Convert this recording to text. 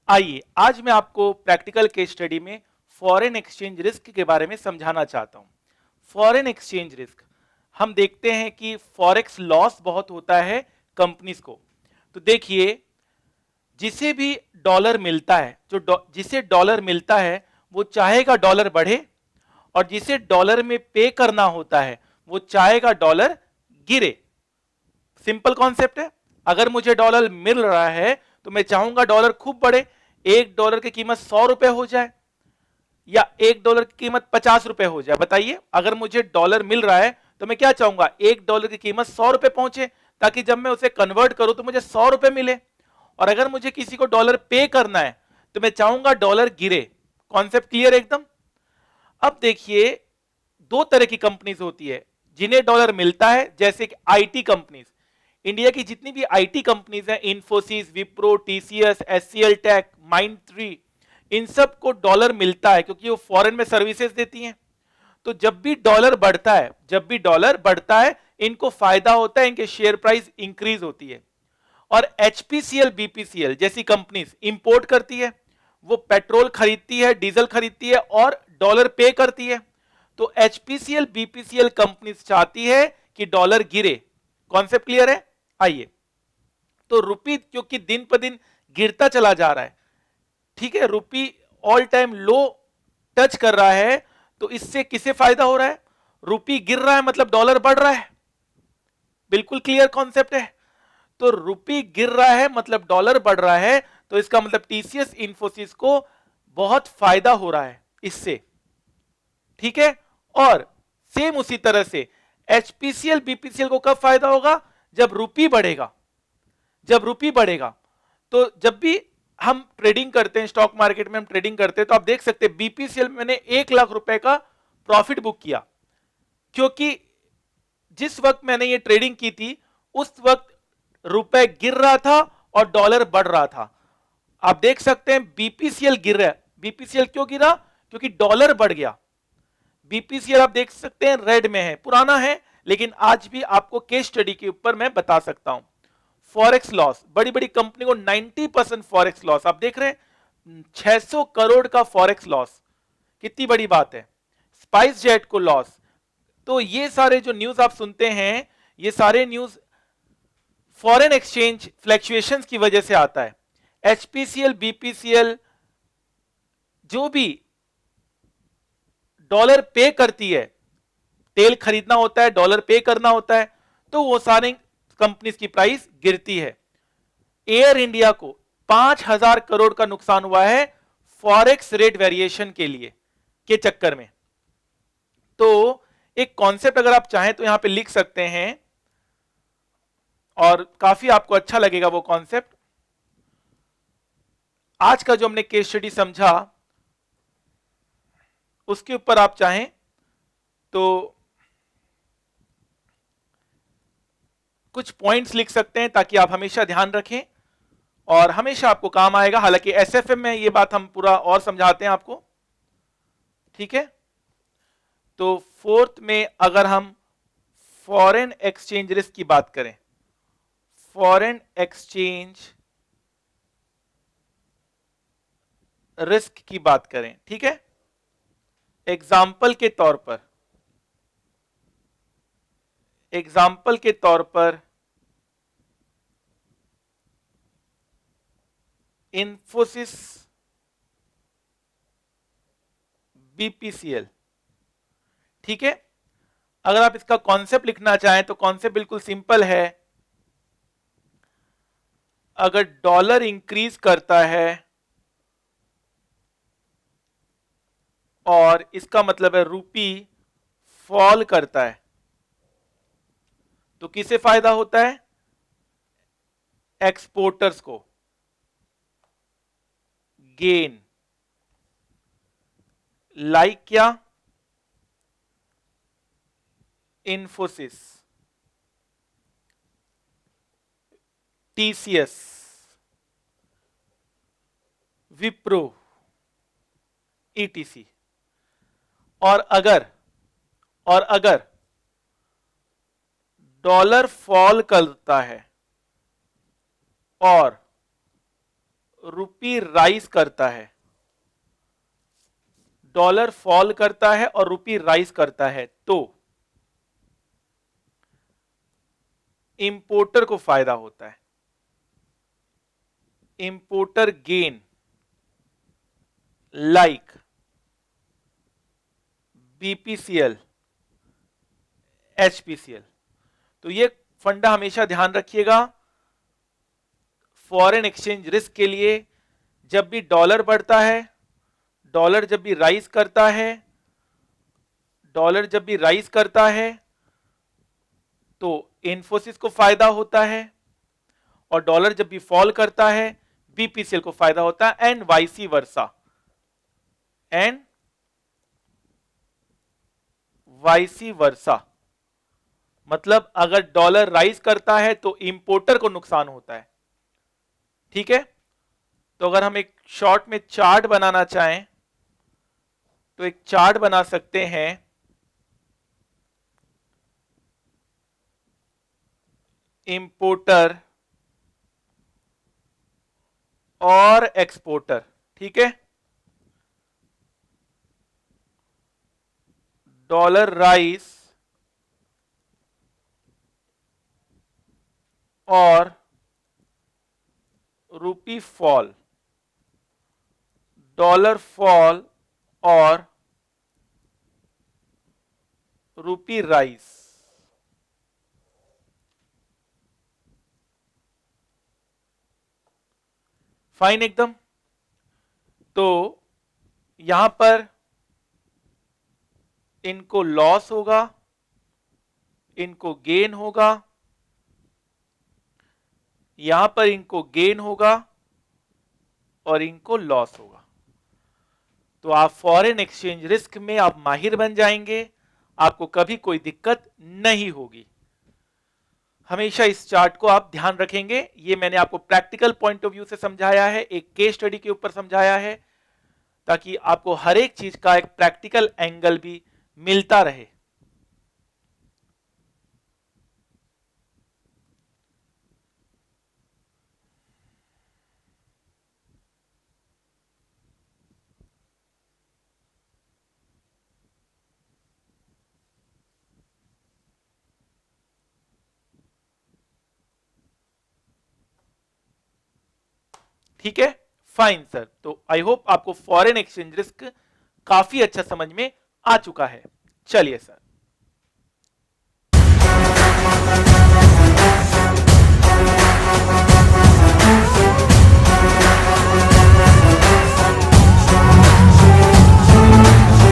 आइए आज मैं आपको प्रैक्टिकल केस स्टडी में फॉरेन एक्सचेंज रिस्क के बारे में समझाना चाहता हूं। फॉरेन एक्सचेंज रिस्क हम देखते हैं कि फॉरेक्स लॉस बहुत होता है कंपनीज को। तो देखिए, जिसे भी डॉलर मिलता है, जिसे डॉलर मिलता है वो चाहेगा डॉलर बढ़े, और जिसे डॉलर में पे करना होता है वो चाहेगा डॉलर गिरे। सिंपल कॉन्सेप्ट है। अगर मुझे डॉलर मिल रहा है तो मैं चाहूंगा डॉलर खूब बढ़े, $1 की कीमत ₹100 हो जाए या $1 की कीमत ₹50 हो जाए। बताइए, अगर मुझे डॉलर मिल रहा है तो मैं क्या चाहूंगा, $1 की कीमत ₹100 पहुंचे, ताकि जब मैं उसे कन्वर्ट करूं तो मुझे ₹100 मिले। और अगर मुझे किसी को डॉलर पे करना है तो मैं चाहूंगा डॉलर गिरे। कॉन्सेप्ट क्लियर एकदम। अब देखिए, दो तरह की कंपनीज होती है जिन्हें डॉलर मिलता है, जैसे कि आईटी कंपनीज। इंडिया की जितनी भी आईटी कंपनीज हैं, Infosys, Wipro, TCS, HCL tech, Mindtree, इन सब को डॉलर मिलता है क्योंकि वो फॉरेन में सर्विसेज देती हैं। तो जब भी डॉलर बढ़ता है इनको फायदा होता है, इनके शेयर प्राइस इंक्रीज होती है। और एचपीसीएल, बीपीसीएल जैसी कंपनीज इंपोर्ट करती है, वो पेट्रोल खरीदती है, डीजल खरीदती है और डॉलर पे करती है। तो एचपीसीएल, बीपीसीएल कंपनीज चाहती है कि डॉलर गिरे। कॉन्सेप्ट क्लियर है। आइए, तो रुपी क्योंकि दिन पर दिन गिरता चला जा रहा है, ठीक है, रुपी ऑल टाइम लो टच कर रहा है, तो इससे किसे फायदा हो रहा है? रुपी गिर रहा है मतलब डॉलर बढ़ रहा है। बिल्कुल क्लियर कॉन्सेप्ट है। तो रुपी गिर रहा है मतलब डॉलर बढ़ रहा है, तो इसका मतलब टीसीएस, इंफोसिस को बहुत फायदा हो रहा है इससे, ठीक है। और सेम उसी तरह से एचपीसीएल, बीपीसीएल को कब फायदा होगा? जब रुपी बढ़ेगा। जब रुपी बढ़ेगा, तो जब भी हम ट्रेडिंग करते हैं, स्टॉक मार्केट में हम ट्रेडिंग करते हैं, तो आप देख सकते हैं बीपीसीएल में मैंने 1 लाख रुपए का प्रॉफिट बुक किया, क्योंकि जिस वक्त मैंने ये ट्रेडिंग की थी उस वक्त रुपए गिर रहा था और डॉलर बढ़ रहा था। आप देख सकते हैं बीपीसीएल गिर रहा है। बीपीसीएल क्यों गिरा? क्योंकि डॉलर बढ़ गया। बीपीसीएल आप देख सकते हैं रेड में है, पुराना है, लेकिन आज भी आपको केस स्टडी के ऊपर मैं बता सकता हूं। फॉरेक्स लॉस, बड़ी बड़ी कंपनी को 90% फॉरेक्स लॉस। आप देख रहे हैं 600 करोड़ का फॉरेक्स लॉस, कितनी बड़ी बात है। स्पाइस जेट को लॉस। तो ये सारे जो न्यूज आप सुनते हैं, ये सारे न्यूज फॉरेन एक्सचेंज फ्लैक्चुएशंस की वजह से आता है। एचपीसीएल, बीपीसीएल जो भी डॉलर पे करती है, तेल खरीदना होता है, डॉलर पे करना होता है, तो वो सारी कंपनीज की प्राइस गिरती है। एयर इंडिया को 5,000 करोड़ का नुकसान हुआ है फॉरेक्स रेट वेरिएशन के लिए, के चक्कर में। तो एक कॉन्सेप्ट अगर आप चाहें तो यहां पे लिख सकते हैं, और काफी आपको अच्छा लगेगा वो कॉन्सेप्ट। आज का जो हमने केस स्टडी समझा उसके ऊपर आप चाहें तो कुछ पॉइंट्स लिख सकते हैं, ताकि आप हमेशा ध्यान रखें और हमेशा आपको काम आएगा। हालांकि एसएफएम में ये बात हम पूरा और समझाते हैं आपको, ठीक है। तो फोर्थ में अगर हम फॉरेन एक्सचेंज रिस्क की बात करें, फॉरेन एक्सचेंज रिस्क की बात करें, ठीक है, एग्जाम्पल के तौर पर, एग्जाम्पल के तौर पर इंफोसिस, बीपीसीएल, ठीक है। अगर आप इसका कॉन्सेप्ट लिखना चाहें तो कॉन्सेप्ट बिल्कुल सिंपल है। अगर डॉलर इंक्रीज करता है और इसका मतलब है रुपी फॉल करता है, तो किसे फायदा होता है? एक्सपोर्टर्स को गेन। लाइक क्या? Infosys, TCS, Wipro, etc. और अगर डॉलर फॉल करता है और रुपी राइज करता है, डॉलर फॉल करता है और रुपी राइज करता है, तो इंपोर्टर को फायदा होता है, importer gain, like BPCL, HPCL. तो ये फंडा हमेशा ध्यान रखिएगा, फॉरेन एक्सचेंज रिस्क के लिए जब भी डॉलर बढ़ता है, डॉलर जब भी राइज करता है, डॉलर जब भी राइज करता है तो इन्फोसिस को फायदा होता है, और डॉलर जब भी फॉल करता है बीपीसीएल को फायदा होता है, एंड वाइसी वर्सा, एंड वाइसी वर्सा। मतलब अगर डॉलर राइज करता है तो इंपोर्टर को नुकसान होता है। ठीक है, तो अगर हम एक शॉर्ट में चार्ट बनाना चाहें तो एक चार्ट बना सकते हैं, इंपोर्टर और एक्सपोर्टर। ठीक है, डॉलर राइज और रुपी फॉल, डॉलर फॉल और रुपी राइज। फाइन एकदम। तो यहां पर इनको लॉस होगा, इनको गेन होगा, यहां पर इनको गेन होगा और इनको लॉस होगा। तो आप फॉरेन एक्सचेंज रिस्क में आप माहिर बन जाएंगे, आपको कभी कोई दिक्कत नहीं होगी। हमेशा इस चार्ट को आप ध्यान रखेंगे। ये मैंने आपको प्रैक्टिकल पॉइंट ऑफ व्यू से समझाया है, एक केस स्टडी के ऊपर समझाया है, ताकि आपको हर एक चीज का एक प्रैक्टिकल एंगल भी मिलता रहे। ठीक है, फाइन सर। तो आई होप आपको फॉरेन एक्सचेंज रिस्क काफी अच्छा समझ में आ चुका है। चलिए सर।